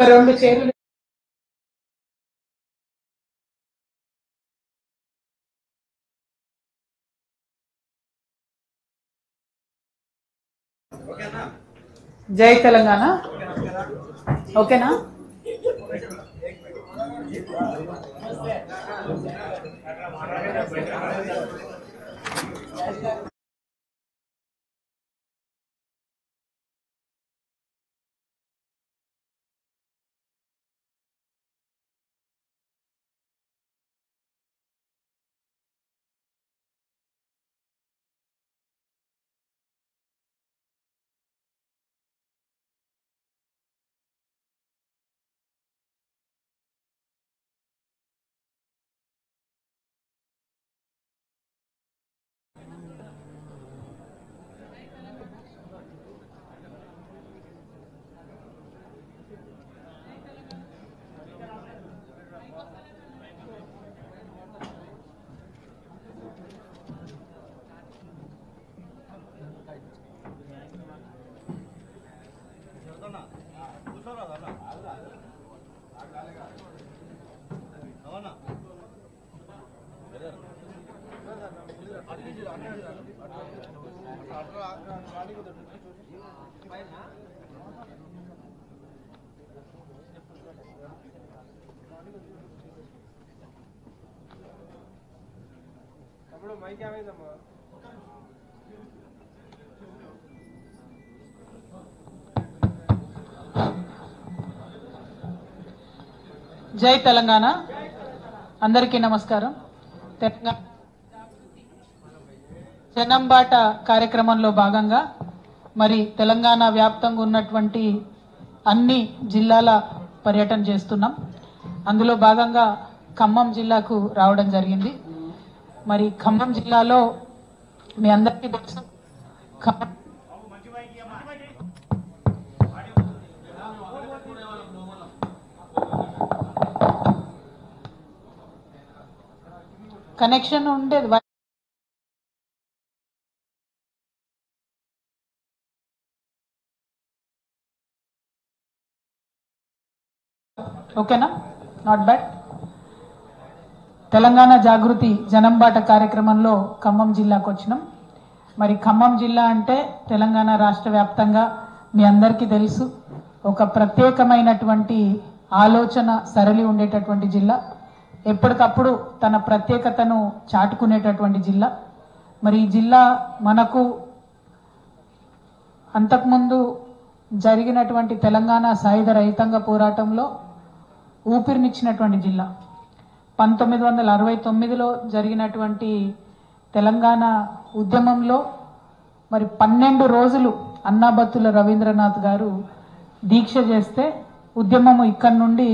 రెండు చైర్లు జై తెలంగాణ. ఓకేనా? జై తెలంగాణ. అందరికీ నమస్కారం. తెలంగాణ జనంబాట కార్యక్రమంలో భాగంగా మరి తెలంగాణ వ్యాప్తంగా ఉన్నటువంటి అన్ని జిల్లాల పర్యటన చేస్తున్నాం. అందులో భాగంగా ఖమ్మం జిల్లాకు రావడం జరిగింది. మరి ఖమ్మం జిల్లాలో మీ అందరికీ తెలుసు, కనెక్షన్ ఉండేది. ఓకేనా? Not bad. తెలంగాణ జాగృతి జనంబాట కార్యక్రమంలో ఖమ్మం జిల్లాకు వచ్చినాం. మరి ఖమ్మం జిల్లా అంటే తెలంగాణ రాష్ట్ర వ్యాప్తంగా మీ అందరికీ తెలుసు, ఒక ప్రత్యేకమైనటువంటి ఆలోచన సరళి ఉండేటటువంటి జిల్లా, ఎప్పటికప్పుడు తన ప్రత్యేకతను చాటుకునేటటువంటి జిల్లా. మరి ఈ జిల్లా మనకు అంతకుముందు జరిగినటువంటి తెలంగాణ సాయుధ రైతాంగ పోరాటంలో ఊపిరినిచ్చినటువంటి జిల్లా. 1969లో జరిగినటువంటి తెలంగాణ ఉద్యమంలో మరి 12 రోజులు అన్నాబత్తుల రవీంద్రనాథ్ గారు దీక్ష చేస్తే ఉద్యమము ఇక్కడి నుండి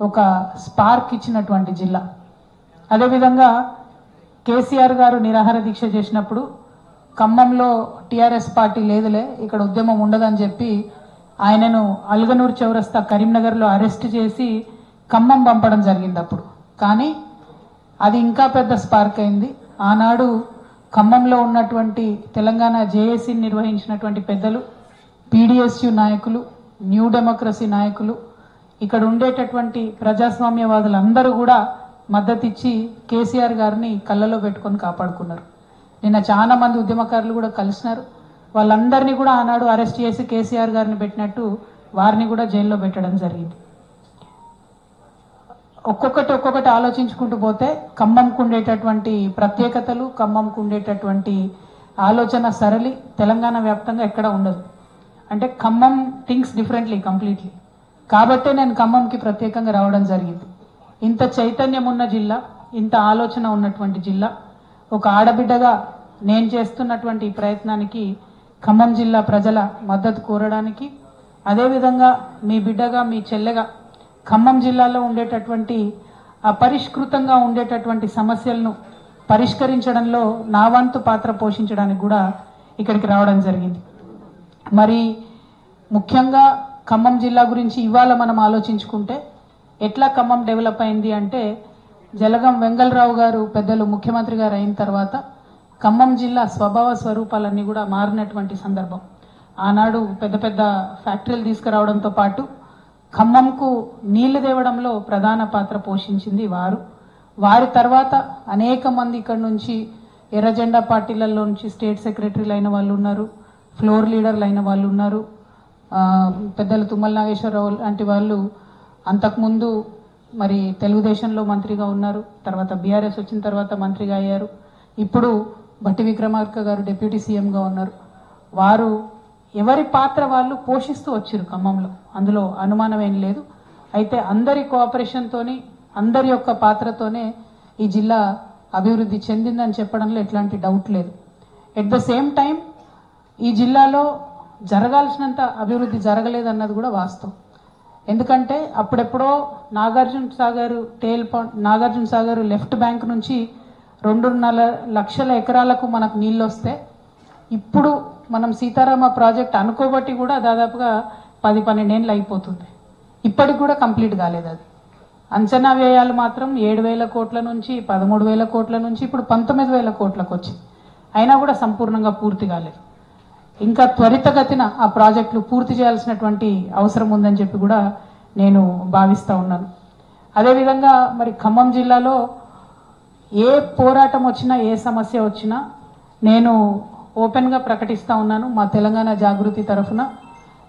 ఒక స్పార్క్ ఇచ్చినటువంటి జిల్లా. అదేవిధంగా కేసీఆర్ గారు నిరాహార దీక్ష చేసినప్పుడు ఖమ్మంలో టీఆర్ఎస్ పార్టీ లేదులే, ఇక్కడ ఉద్యమం ఉండదని చెప్పి ఆయనను అల్గనూర్ చౌరస్తా కరీంనగర్లో అరెస్ట్ చేసి ఖమ్మం పంపడం జరిగింది అప్పుడు. కానీ అది ఇంకా పెద్ద స్పార్క్ అయింది. ఆనాడు ఖమ్మంలో ఉన్నటువంటి తెలంగాణ జేఏసీ నిర్వహించినటువంటి పెద్దలు, పీడీఎస్యు నాయకులు, న్యూ డెమోక్రసీ నాయకులు, ఇక్కడ ఉండేటటువంటి ప్రజాస్వామ్యవాదులందరూ కూడా మద్దతిచ్చి కేసీఆర్ గారిని కళ్ళలో పెట్టుకొని కాపాడుకున్నారు. నిన్న చాలా మంది ఉద్యమకారులు కూడా కలిసినారు. వాళ్ళందరినీ కూడా ఆనాడు అరెస్ట్ చేసి కేసీఆర్ గారిని పెట్టినట్టు వారిని కూడా జైల్లో పెట్టడం జరిగింది. ఒక్కొక్కటి ఆలోచించుకుంటూ పోతే ఖమ్మంకు ఉండేటటువంటి ప్రత్యేకతలు, ఖమ్మంకు ఉండేటటువంటి ఆలోచన సరళి తెలంగాణ వ్యాప్తంగా ఎక్కడ ఉండదు. అంటే ఖమ్మం థింక్స్ డిఫరెంట్లీ కంప్లీట్లీ. కాబట్టే నేను ఖమ్మంకి ప్రత్యేకంగా రావడం జరిగింది. ఇంత చైతన్యం ఉన్న జిల్లా, ఇంత ఆలోచన ఉన్నటువంటి జిల్లా, ఒక ఆడబిడ్డగా నేను చేస్తున్నటువంటి ఈ ప్రయత్నానికి ఖమ్మం జిల్లా ప్రజల మద్దతు కోరడానికి, అదేవిధంగా మీ బిడ్డగా, మీ చెల్లెగా ఖమ్మం జిల్లాలో ఉండేటటువంటి అపరిష్కృతంగా ఉండేటటువంటి సమస్యలను పరిష్కరించడంలో నా వంతు పాత్ర పోషించడానికి కూడా ఇక్కడికి రావడం జరిగింది. మరి ముఖ్యంగా ఖమ్మం జిల్లా గురించి ఇవాళ మనం ఆలోచించుకుంటే ఎట్లా ఖమ్మం డెవలప్ అయింది అంటే, జలగం వెంగళరావు గారు పెద్దలు ముఖ్యమంత్రి గారు అయిన తర్వాత ఖమ్మం జిల్లా స్వభావ స్వరూపాలన్నీ కూడా మారినటువంటి సందర్భం. ఆనాడు పెద్ద పెద్ద ఫ్యాక్టరీలు తీసుకురావడంతో పాటు ఖమ్మంకు నీళ్లు తేవడంలో ప్రధాన పాత్ర పోషించింది వారి తర్వాత అనేక మంది ఇక్కడ నుంచి ఎర్రజెండా పార్టీలలో నుంచి స్టేట్ సెక్రటరీలు అయిన వాళ్ళు ఉన్నారు, ఫ్లోర్ లీడర్లు అయిన వాళ్ళు ఉన్నారు. పెద్దలు తుమ్మల నాగేశ్వరరావు లాంటి వాళ్ళు అంతకుముందు మరి తెలుగుదేశంలో మంత్రిగా ఉన్నారు, తర్వాత బీఆర్ఎస్ వచ్చిన తర్వాత మంత్రిగా అయ్యారు. ఇప్పుడు భట్టి విక్రమార్క గారు డిప్యూటీ సీఎంగా ఉన్నారు. వారు ఎవరి పాత్ర వాళ్ళు పోషిస్తూ వచ్చారు ఖమ్మంలో, అందులో అనుమానం ఏం లేదు. అయితే అందరి కోఆపరేషన్తోని అందరి యొక్క పాత్రతోనే ఈ జిల్లా అభివృద్ధి చెందిందని చెప్పడంలో ఎట్లాంటి డౌట్ లేదు. ఎట్ ద సేమ్ టైం ఈ జిల్లాలో జరగాల్సినంత అభివృద్ధి జరగలేదన్నది కూడా వాస్తవం. ఎందుకంటే అప్పుడెప్పుడో నాగార్జున సాగర్ లెఫ్ట్ బ్యాంక్ నుంచి 2.5 లక్షల ఎకరాలకు మనకు నీళ్ళు వస్తే ఇప్పుడు మనం సీతారామ ప్రాజెక్ట్ అనుకోబట్టి కూడా దాదాపుగా 10-12 ఏళ్ళు అయిపోతుంది. ఇప్పటికి కూడా కంప్లీట్ కాలేదు. అది అంచనా వ్యయాలు మాత్రం 7,000 కోట్ల నుంచి 13,000 కోట్ల నుంచి ఇప్పుడు 19,000 కోట్లకు వచ్చింది. అయినా కూడా సంపూర్ణంగా పూర్తి కాలేదు. ఇంకా త్వరితగతిన ఆ ప్రాజెక్టులు పూర్తి చేయాల్సినటువంటి అవసరం ఉందని చెప్పి కూడా నేను భావిస్తూ ఉన్నాను. అదేవిధంగా మరి ఖమ్మం జిల్లాలో ఏ పోరాటం వచ్చినా ఏ సమస్య వచ్చినా నేను ఓపెన్గా ప్రకటిస్తూ ఉన్నాను. మా తెలంగాణ జాగృతి తరఫున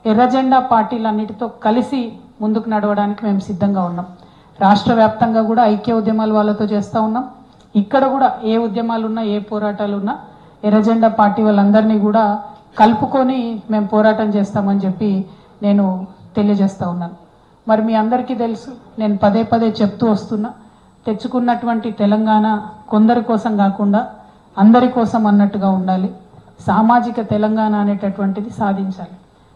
ఎర్రజెండా పార్టీలన్నిటితో కలిసి ముందుకు నడవడానికి మేము సిద్ధంగా ఉన్నాం. రాష్ట్ర వ్యాప్తంగా కూడా ఐక్య ఉద్యమాలు వాళ్ళతో చేస్తూ ఉన్నాం. ఇక్కడ కూడా ఏ ఉద్యమాలు ఉన్నా ఏ పోరాటాలు ఉన్నా ఎర్రజెండా పార్టీ వాళ్ళందరినీ కూడా కలుపుకొని మేము పోరాటం చేస్తామని చెప్పి నేను తెలియజేస్తూ ఉన్నాను. మరి మీ అందరికీ తెలుసు, నేను పదే పదే చెప్తూ వస్తున్నా, తెచ్చుకున్నటువంటి తెలంగాణ కొందరి కోసం కాకుండా అందరి కోసం అన్నట్టుగా ఉండాలి. సామాజిక తెలంగాణ అనేటటువంటిది సాధించాలి.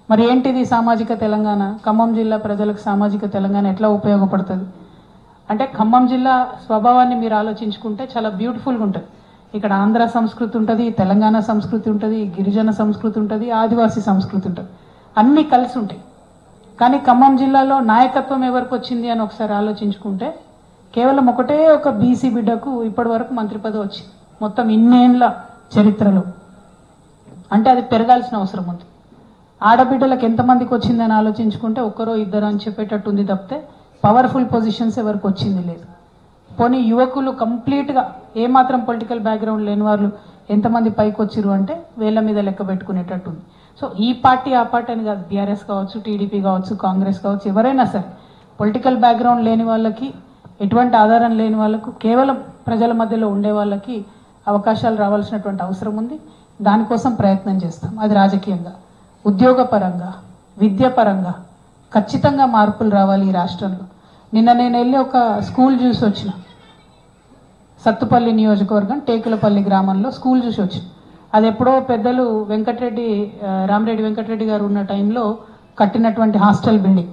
మరి ఏంటిది సామాజిక తెలంగాణ? ఖమ్మం జిల్లా ప్రజలకు సామాజిక తెలంగాణ ఎట్లా ఉపయోగపడుతుంది అంటే, ఖమ్మం జిల్లా స్వభావాన్ని మీరు ఆలోచించుకుంటే చాలా బ్యూటిఫుల్గా ఉంటుంది. ఇక్కడ ఆంధ్ర సంస్కృతి ఉంటుంది, తెలంగాణ సంస్కృతి ఉంటుంది, గిరిజన సంస్కృతి ఉంటుంది, ఆదివాసీ సంస్కృతి ఉంటుంది, అన్నీ కలిసి ఉంటాయి. కానీ ఖమ్మం జిల్లాలో నాయకత్వం ఎవరికి వచ్చింది అని ఒకసారి ఆలోచించుకుంటే కేవలం ఒకటే ఒక బీసీ బిడ్డకు ఇప్పటి వరకు మంత్రి పదవి వచ్చింది మొత్తం ఇన్నేళ్ల చరిత్రలో. అంటే అది పెరగాల్సిన అవసరం ఉంది. ఆడబిడ్డలకు ఎంతమందికి వచ్చిందని ఆలోచించుకుంటే ఒక్కరో ఇద్దరు అని చెప్పేటట్టు ఉంది తప్పితే పవర్ఫుల్ పొజిషన్స్ ఎవరికి వచ్చింది లేదు. పోనీ యువకులు కంప్లీట్గా ఏమాత్రం పొలిటికల్ బ్యాక్గ్రౌండ్ లేని వాళ్ళు ఎంతమంది పైకి వచ్చిరు అంటే వేళ్ల మీద లెక్క పెట్టుకునేటట్టు ఉంది. సో ఈ పార్టీ ఆ పార్టీ అని కాదు, బీఆర్ఎస్ కావచ్చు, టీడీపీ కావచ్చు, కాంగ్రెస్ కావచ్చు, ఎవరైనా సరే పొలిటికల్ బ్యాక్గ్రౌండ్ లేని వాళ్ళకి, ఎటువంటి ఆధారం లేని వాళ్ళకు, కేవలం ప్రజల మధ్యలో ఉండే వాళ్ళకి అవకాశాలు రావాల్సినటువంటి అవసరం ఉంది. దానికోసం ప్రయత్నం చేస్తాం. అది రాజకీయంగా, ఉద్యోగపరంగా, విద్యాపరంగా ఖచ్చితంగా మార్పులు రావాలి ఈ రాష్ట్రంలో. నిన్న నేను వెళ్ళి ఒక స్కూల్ చూసి వచ్చిన, సత్తుపల్లి నియోజకవర్గం టేకులపల్లి గ్రామంలో స్కూల్ చూసి వచ్చిన. అది ఎప్పుడో పెద్దలు రామిరెడ్డి వెంకటరెడ్డి గారు ఉన్న టైంలో కట్టినటువంటి హాస్టల్ బిల్డింగ్.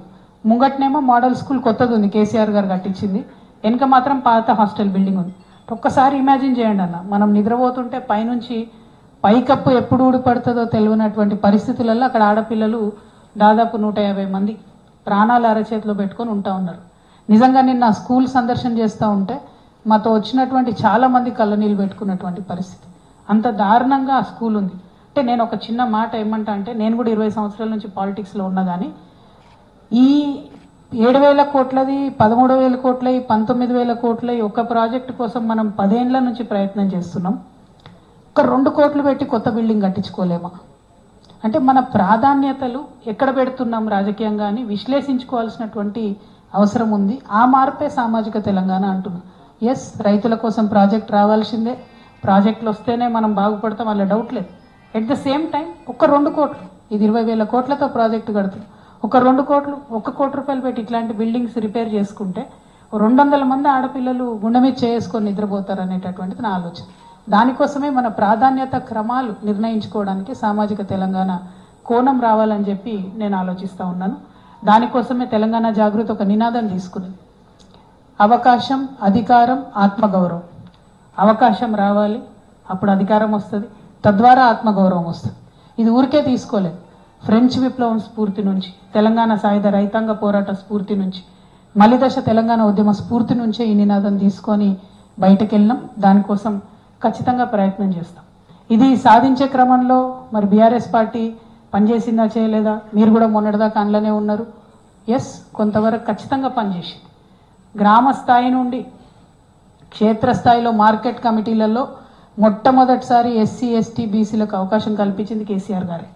ముంగట్నేమో మోడల్ స్కూల్ కొత్తది ఉంది, కేసీఆర్ గారు కట్టించింది. వెనుక మాత్రం పాత హాస్టల్ బిల్డింగ్ ఉంది. ఒక్కసారి ఇమాజిన్ చేయండి అన్న, మనం నిద్రపోతుంటే పైనుంచి పైకప్పు ఎప్పుడు ఊడిపడుతుందో తెలియనటువంటి పరిస్థితులలో అక్కడ ఆడపిల్లలు దాదాపు 150 మంది ప్రాణాలు అరచేతిలో పెట్టుకొని ఉంటా ఉన్నారు. నిజంగా నిన్న స్కూల్ సందర్శన చేస్తూ ఉంటే మాతో వచ్చినటువంటి చాలా మంది కళ్ళనీళ్ళు పెట్టుకున్నటువంటి పరిస్థితి. అంత దారుణంగా ఆ స్కూల్ ఉంది. అంటే నేను ఒక చిన్న మాట ఏమంటా అంటే, నేను కూడా 20 సంవత్సరాల నుంచి పాలిటిక్స్లో ఉన్నా కానీ ఈ 7,000 కోట్లది, 13,000 కోట్లది, 19,000 కోట్లది ఒక ప్రాజెక్టు కోసం మనం 10 ఏళ్ల నుంచి ప్రయత్నం చేస్తున్నాం. ఒక 2 కోట్లు పెట్టి కొత్త బిల్డింగ్ కట్టించుకోలేమా? అంటే మన ప్రాధాన్యతలు ఎక్కడ పెడుతున్నాం రాజకీయంగా అని విశ్లేషించుకోవాల్సినటువంటి అవసరం ఉంది. ఆ మార్పే సామాజిక తెలంగాణ అంటున్నాం. ఎస్, రైతుల కోసం ప్రాజెక్ట్ రావాల్సిందే, ప్రాజెక్టులు వస్తేనే మనం బాగుపడతాం, వాళ్ళ డౌట్ లేదు. ఎట్ ద సేమ్ టైం ఒక 2 కోట్లు, ఇది 20,000 కోట్లతో ప్రాజెక్టు కడుతుంది, ఒక 2 కోట్లు, 1 కోటి రూపాయలు పెట్టి ఇట్లాంటి బిల్డింగ్స్ రిపేర్ చేసుకుంటే 200 మంది ఆడపిల్లలు గుండె మీద చేసుకొని నిద్రపోతారు అనేటటువంటిది నా ఆలోచన. దానికోసమే మన ప్రాధాన్యత క్రమాలు నిర్ణయించుకోవడానికి సామాజిక తెలంగాణ కోణం రావాలని చెప్పి నేను ఆలోచిస్తూ ఉన్నాను. దానికోసమే తెలంగాణ జాగృతి ఒక నినాదం తీసుకుని, అవకాశం, అధికారం, ఆత్మగౌరవం. అవకాశం రావాలి, అప్పుడు అధికారం వస్తుంది, తద్వారా ఆత్మగౌరవం వస్తుంది. ఇది ఊరికే తీసుకోలేదు. ఫ్రెంచ్ విప్లవం స్ఫూర్తి నుంచి, తెలంగాణ సాయుధ రైతాంగ పోరాట స్ఫూర్తి నుంచి, మలిదశ తెలంగాణ ఉద్యమ స్ఫూర్తి నుంచే ఈ నినాదం తీసుకొని బయటకు వెళ్ళినాం. దానికోసం ఖచ్చితంగా ప్రయత్నం చేస్తాం. ఇది సాధించే క్రమంలో మరి బీఆర్ఎస్ పార్టీ పనిచేసిందా చేయలేదా? మీరు కూడా మొన్నటిదాకా అందులోనే ఉన్నారు. ఎస్, కొంతవరకు ఖచ్చితంగా పనిచేసింది. గ్రామ స్థాయి నుండి క్షేత్రస్థాయిలో మార్కెట్ కమిటీలలో మొట్టమొదటిసారి ఎస్సీ ఎస్టీ బీసీలకు అవకాశం కల్పించింది కేసీఆర్ గారే.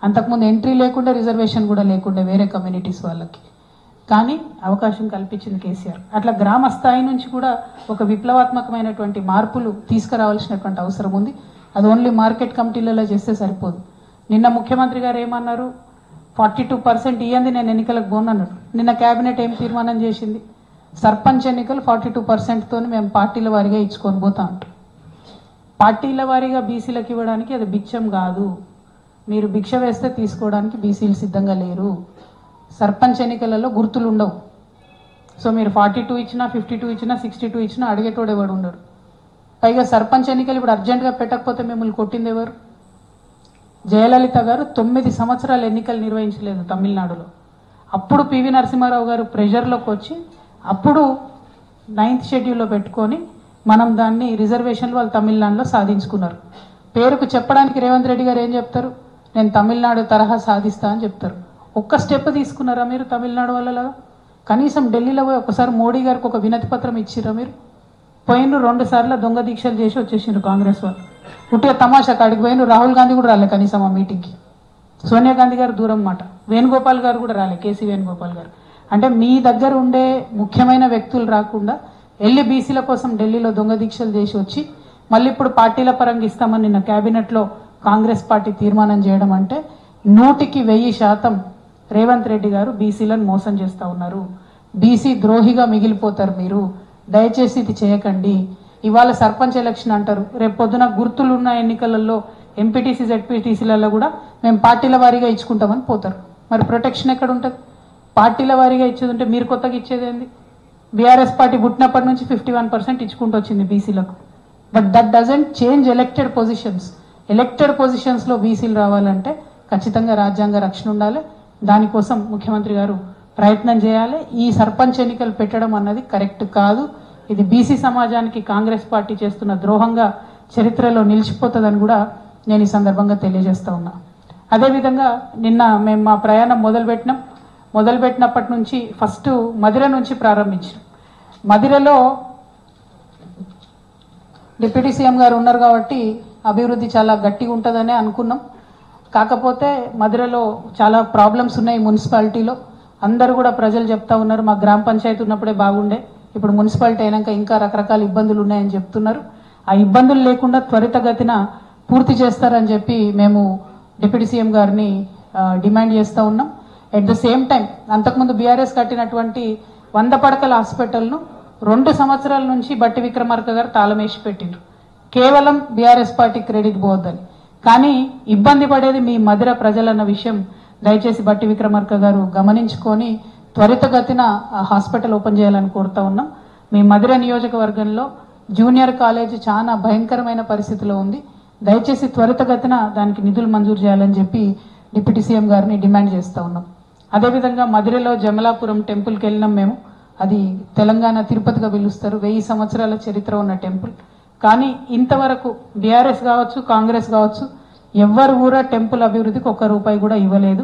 అంతకుముందు ఎంట్రీ లేకుండా, రిజర్వేషన్ కూడా లేకుండా వేరే కమ్యూనిటీస్ వాళ్ళకి, కానీ అవకాశం కల్పించింది కేసీఆర్. అట్లా గ్రామ స్థాయి నుంచి కూడా ఒక విప్లవాత్మకమైనటువంటి మార్పులు తీసుకురావాల్సినటువంటి అవసరం ఉంది. అది ఓన్లీ మార్కెట్ కమిటీలలో చేస్తే సరిపోదు. నిన్న ముఖ్యమంత్రి గారు ఏమన్నారు, 42% ఇయ్యంది నేను ఎన్నికలకు పోనన్నాడు. నిన్న కేబినెట్ ఏం తీర్మానం చేసింది, సర్పంచ్ ఎన్నికలు 42%తో మేము పార్టీల వారీగా ఇచ్చుకొని పోతా అంటారు. పార్టీల వారీగా బీసీలకు ఇవ్వడానికి అది బిచ్చం కాదు. మీరు భిక్ష వేస్తే తీసుకోవడానికి బీసీలు సిద్ధంగా లేరు. సర్పంచ్ ఎన్నికలలో గుర్తులు ఉండవు. సో మీరు 42 ఇచ్చినా, 52 ఇచ్చినా, 62 ఇచ్చినా అడిగేటోడు ఎవడు ఉండడు. పైగా సర్పంచ్ ఎన్నికలు ఇప్పుడు అర్జెంటుగా పెట్టకపోతే మిమ్మల్ని కొట్టింది ఎవరు? జయలలిత గారు 9 సంవత్సరాలు ఎన్నికలు నిర్వహించలేదు తమిళనాడులో. అప్పుడు పివి నరసింహారావు గారు ప్రెషర్లోకి వచ్చి అప్పుడు 9th షెడ్యూల్లో పెట్టుకొని మనం దాన్ని రిజర్వేషన్లు వాళ్ళు తమిళనాడులో సాధించుకున్నారు. పేరుకు చెప్పడానికి రేవంత్ రెడ్డి గారు ఏం చెప్తారు, నేను తమిళనాడు తరహా సాధిస్తా అని చెప్తారు. ఒక్క స్టెప్ తీసుకున్నారా మీరు తమిళనాడు వాళ్ళలాగా? కనీసం ఢిల్లీలో పోయి ఒకసారి మోడీ గారికి ఒక వినతి పత్రం ఇచ్చిరా మీరు? పోయినరు 2 సార్లు దొంగ దీక్షలు చేసి వచ్చేసిండ్రు కాంగ్రెస్ వాళ్ళు. ఉట్టిగా తమాషా కాడికి పోయినరు. రాహుల్ గాంధీ కూడా రాలే కనీసం ఆ మీటింగ్కి. సోనియా గాంధీ గారు దూరం మాట, వేణుగోపాల్ గారు కూడా రాలే, కేసీ వేణుగోపాల్ గారు. అంటే మీ దగ్గర ఉండే ముఖ్యమైన వ్యక్తులు రాకుండా వెళ్ళి బీసీల కోసం ఢిల్లీలో దొంగ దీక్షలు చేసి వచ్చి మళ్ళీ ఇప్పుడు పార్టీల పరంగా ఇస్తామని నిన్న కేబినెట్లో కాంగ్రెస్ పార్టీ తీర్మానం చేయడం అంటే 100% రేవంత్ రెడ్డి గారు బీసీలను మోసం చేస్తూ ఉన్నారు. బీసీ ద్రోహిగా మిగిలిపోతారు మీరు. దయచేసి ఇది చేయకండి. ఇవాళ సర్పంచ్ ఎలక్షన్ అంటారు, రేపు పొద్దున గుర్తులున్న ఎన్నికలలో ఎంపీటీసీ జెడ్పీటీసీలలో కూడా మేము పార్టీల వారీగా ఇచ్చుకుంటామని పోతారు. మరి ప్రొటెక్షన్ ఎక్కడ ఉంటుంది? పార్టీల వారీగా ఇచ్చేది ఉంటే మీరు కొత్తగా ఇచ్చేది ఏంది? బీఆర్ఎస్ పార్టీ పుట్టినప్పటి నుంచి 51% ఇచ్చుకుంటూ వచ్చింది బీసీలకు. But that doesn't change elected positions. Elected పొజిషన్స్లో బీసీలు రావాలంటే ఖచ్చితంగా రాజ్యాంగ రక్షణ ఉండాలి. దానికోసం ముఖ్యమంత్రి గారు ప్రయత్నం చేయాలి. ఈ సర్పంచ్ ఎన్నికలు పెట్టడం అన్నది కరెక్ట్ కాదు. ఇది బీసీ సమాజానికి కాంగ్రెస్ పార్టీ చేస్తున్న ద్రోహంగా చరిత్రలో నిలిచిపోతుందని కూడా నేను ఈ సందర్భంగా తెలియజేస్తా ఉన్నా. అదేవిధంగా నిన్న మేము మా ప్రయాణం మొదలుపెట్టినప్పటి నుంచి ఫస్ట్ మదిర నుంచి ప్రారంభించాం. మదిరలో డిప్యూటీ సీఎం గారు ఉన్నారు కాబట్టి అభివృద్ధి చాలా గట్టిగా ఉంటుందనే అనుకున్నాం. కాకపోతే మదిరలో చాలా ప్రాబ్లమ్స్ ఉన్నాయి. మున్సిపాలిటీలో అందరూ కూడా ప్రజలు చెప్తా ఉన్నారు, మా గ్రామ పంచాయతీ ఉన్నప్పుడే బాగుండే, ఇప్పుడు మున్సిపాలిటీ అయినాక ఇంకా రకరకాల ఇబ్బందులు ఉన్నాయని చెప్తున్నారు. ఆ ఇబ్బందులు లేకుండా త్వరితగతిన పూర్తి చేస్తారని చెప్పి మేము డిప్యూటీ సీఎం గారిని డిమాండ్ చేస్తూ ఉన్నాం. ఎట్ ద సేమ్ టైం అంతకుముందు బీఆర్ఎస్ కట్టినటువంటి 100 పడకల హాస్పిటల్ను 2 సంవత్సరాల నుంచి బట్టి విక్రమార్క గారు తాళమేసి పెట్టిండ్రు. కేవలం బీఆర్ఎస్ పార్టీ క్రెడిట్ పోవద్దని. కానీ ఇబ్బంది పడేది మీ మదిర ప్రజలన్న విషయం దయచేసి బట్టి విక్రమార్క గారు గమనించుకొని త్వరితగతిన హాస్పిటల్ ఓపెన్ చేయాలని కోరుతా ఉన్నాం. మీ మదిర నియోజకవర్గంలో జూనియర్ కాలేజ్ చాలా భయంకరమైన పరిస్థితిలో ఉంది. దయచేసి త్వరితగతిన దానికి నిధులు మంజూరు చేయాలని చెప్పి డిప్యూటీ సీఎం గారిని డిమాండ్ చేస్తూ ఉన్నాం. అదేవిధంగా మదిరలో జమలాపురం టెంపుల్కి వెళ్ళినాం మేము. అది తెలంగాణ తిరుపతిగా పిలుస్తారు, 1000 సంవత్సరాల చరిత్ర ఉన్న టెంపుల్. కానీ ఇంతవరకు బీఆర్ఎస్ కావచ్చు, కాంగ్రెస్ కావచ్చు, ఎవ్వరు కూడా టెంపుల్ అభివృద్ధికి ₹1 కూడా ఇవ్వలేదు.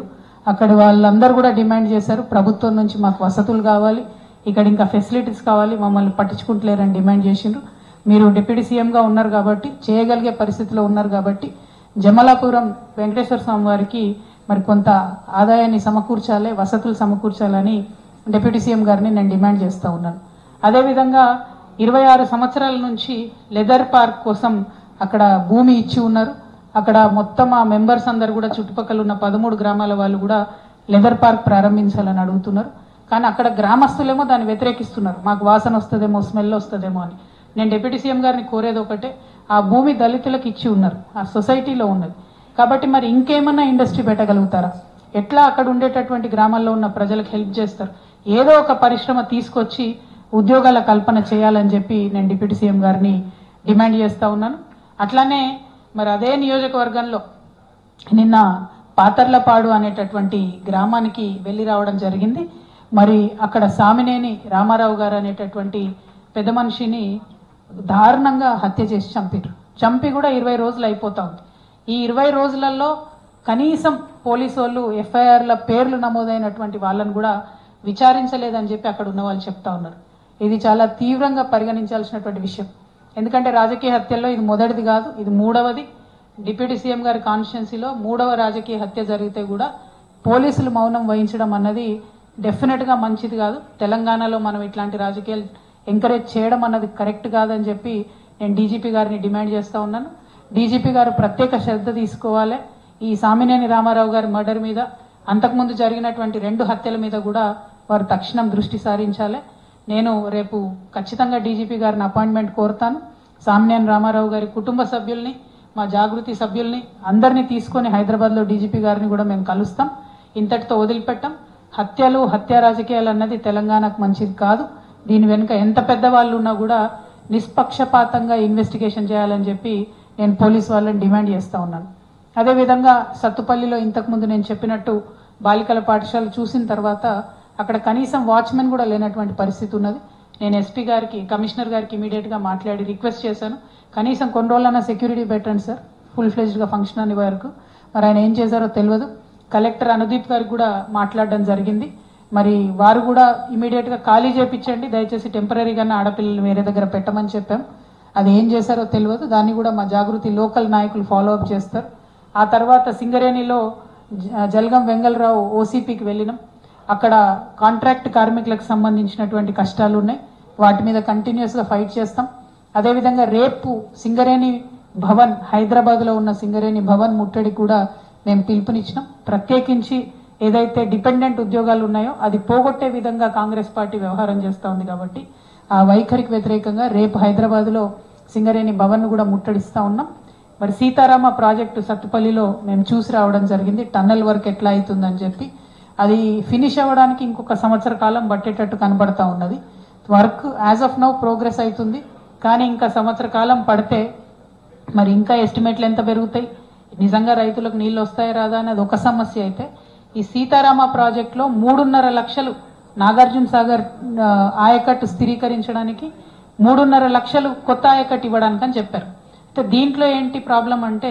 అక్కడ వాళ్ళందరూ కూడా డిమాండ్ చేశారు, ప్రభుత్వం నుంచి మాకు వసతులు కావాలి, ఇక్కడ ఇంకా ఫెసిలిటీస్ కావాలి, మమ్మల్ని పట్టించుకుంటలేరని డిమాండ్ చేసిండ్రు. మీరు డిప్యూటీ సీఎంగా ఉన్నారు కాబట్టి, చేయగలిగే పరిస్థితిలో ఉన్నారు కాబట్టి జమలాపురం వెంకటేశ్వర స్వామి వారికి మరి కొంత ఆదాయాన్ని సమకూర్చాలి, వసతులు సమకూర్చాలని డిప్యూటీ సీఎం గారిని నేను డిమాండ్ చేస్తూ ఉన్నాను. అదేవిధంగా 26 సంవత్సరాల నుంచి లెదర్ పార్క్ కోసం అక్కడ భూమి ఇచ్చి ఉన్నారు. అక్కడ మొత్తం ఆ మెంబర్స్ అందరు కూడా చుట్టుపక్కల ఉన్న 13 గ్రామాల వాళ్ళు కూడా లెదర్ పార్క్ ప్రారంభించాలని అడుగుతున్నారు. కానీ అక్కడ గ్రామస్తులేమో దాన్ని వ్యతిరేకిస్తున్నారు, మాకు వాసన వస్తుందేమో, స్మెల్ వస్తుందేమో అని. నేను డిప్యూటీ సీఎం గారిని కోరేది ఒకటే, ఆ భూమి దళితులకు ఇచ్చి ఉన్నారు, ఆ సొసైటీలో ఉన్నది కాబట్టి మరి ఇంకేమన్నా ఇండస్ట్రీ పెట్టగలుగుతారా? ఎట్లా అక్కడ ఉండేటటువంటి గ్రామాల్లో ఉన్న ప్రజలకు హెల్ప్ చేస్తారు? ఏదో ఒక పరిశ్రమ తీసుకొచ్చి ఉద్యోగాల కల్పన చేయాలని చెప్పి నేను డిప్యూటీ సీఎం గారిని డిమాండ్ చేస్తూ ఉన్నాను. అట్లానే మరి అదే నియోజకవర్గంలో నిన్న పాతర్లపాడు అనేటటువంటి గ్రామానికి వెళ్ళి రావడం జరిగింది. మరి అక్కడ సామినేని రామారావు గారు అనేటటువంటి పెద్ద మనిషిని దారుణంగా హత్య చేసి చంపి కూడా 20 రోజులు అయిపోతా ఉంది. ఈ 20 రోజులలో కనీసం పోలీసు వాళ్ళు ఎఫ్ఐఆర్ల పేర్లు నమోదైనటువంటి వాళ్ళను కూడా విచారించలేదని చెప్పి అక్కడ ఉన్న వాళ్ళు చెప్తా ఉన్నారు. ఇది చాలా తీవ్రంగా పరిగణించాల్సినటువంటి విషయం. ఎందుకంటే రాజకీయ హత్యల్లో ఇది మొదటిది కాదు, ఇది మూడవది. డిప్యూటీ సీఎం గారి కాన్స్టిట్యున్సీలో మూడవ రాజకీయ హత్య జరిగితే కూడా పోలీసులు మౌనం వహించడం అన్నది డెఫినెట్ గా మంచిది కాదు. తెలంగాణలో మనం ఇట్లాంటి రాజకీయాలు ఎంకరేజ్ చేయడం అన్నది కరెక్ట్ కాదని చెప్పి నేను డీజీపీ గారిని డిమాండ్ చేస్తా ఉన్నాను. డీజీపీ గారు ప్రత్యేక శ్రద్ధ తీసుకోవాలి. ఈ సామినేని రామారావు గారి మర్డర్ మీద, అంతకుముందు జరిగినటువంటి 2 హత్యల మీద కూడా వారు తక్షణం దృష్టి సారించాలి. నేను రేపు ఖచ్చితంగా డీజీపీ గారిని అపాయింట్మెంట్ కోరుతాను. సామినేని రామారావు గారి కుటుంబ సభ్యుల్ని, మా జాగృతి సభ్యుల్ని అందరినీ తీసుకొని హైదరాబాద్లో డీజీపీ గారిని కూడా మేము కలుస్తాం. ఇంతటితో వదిలిపెట్టాం. హత్యలు, హత్య రాజకీయాలు అన్నది తెలంగాణకు మంచిది కాదు. దీని వెనుక ఎంత పెద్దవాళ్ళు ఉన్నా కూడా నిష్పక్షపాతంగా ఇన్వెస్టిగేషన్ చేయాలని చెప్పి నేను పోలీస్ వాళ్ళని డిమాండ్ చేస్తా ఉన్నాను. అదేవిధంగా సత్తుపల్లిలో ఇంతకుముందు నేను చెప్పినట్టు బాలికల పాఠశాల చూసిన తర్వాత అక్కడ కనీసం వాచ్మెన్ కూడా లేనటువంటి పరిస్థితి ఉన్నది. నేను ఎస్పీ గారికి, కమిషనర్ గారికి ఇమీడియట్ గా మాట్లాడి రిక్వెస్ట్ చేశాను. కనీసం కొన్ని రోజులన్నా సెక్యూరిటీ పెట్టండి సార్, ఫుల్ ఫ్లెజ్డ్ గా ఫంక్షన్ అనే వరకు. మరి ఆయన ఏం చేశారో తెలియదు. కలెక్టర్ అనుదీప్ గారికి కూడా మాట్లాడడం జరిగింది. మరి వారు కూడా ఇమీడియట్ గా ఖాళీ చేయించండి, దయచేసి టెంపరీగానే ఆడపిల్లలు వేరే దగ్గర పెట్టమని చెప్పాం. అది ఏం చేశారో తెలియదు. దాన్ని కూడా మా జాగృతి లోకల్ నాయకులు ఫాలో అప్ చేస్తారు. ఆ తర్వాత సింగరేణిలో జల్గం వెంగళరావు ఓసీపీకి వెళ్ళినాం. అక్కడ కాంట్రాక్ట్ కార్మికులకు సంబంధించినటువంటి కష్టాలు ఉన్నాయి. వాటి మీద కంటిన్యూస్ గా ఫైట్ చేస్తాం. అదేవిధంగా రేపు సింగరేణి భవన్, హైదరాబాద్ లో ఉన్న సింగరేణి భవన్ ముట్టడి కూడా మేము పిలుపునిచ్చినాం. ప్రత్యేకించి ఏదైతే డిపెండెంట్ ఉద్యోగాలు ఉన్నాయో అది పోగొట్టే విధంగా కాంగ్రెస్ పార్టీ వ్యవహారం చేస్తా ఉంది కాబట్టి ఆ వైఖరికి వ్యతిరేకంగా రేపు హైదరాబాద్ లో సింగరేణి భవన్ కూడా ముట్టడిస్తా ఉన్నాం. మరి సీతారామ ప్రాజెక్టు సత్తుపల్లిలో మేము చూసి రావడం జరిగింది. టన్నెల్ వర్క్ ఎట్లా అవుతుందని చెప్పి అది ఫినిష్ అవ్వడానికి ఇంకొక సంవత్సర కాలం పట్టేటట్టు కనబడతా ఉన్నది. Work as of now progress అవుతుంది, కానీ ఇంకా సంవత్సర కాలం పడితే మరి ఇంకా ఎస్టిమేట్లు ఎంత పెరుగుతాయి, నిజంగా రైతులకు నీళ్లు వస్తాయా రాదా అనేది ఒక సమస్య. అయితే ఈ సీతారామ ప్రాజెక్టులో 3.5 లక్షలు నాగార్జున సాగర్ ఆయకట్టు స్థిరీకరించడానికి 3.5 లక్షలు కొత్త ఆయకట్టు ఇవ్వడానికి అని చెప్పారు. అయితే దీంట్లో ఏంటి ప్రాబ్లం అంటే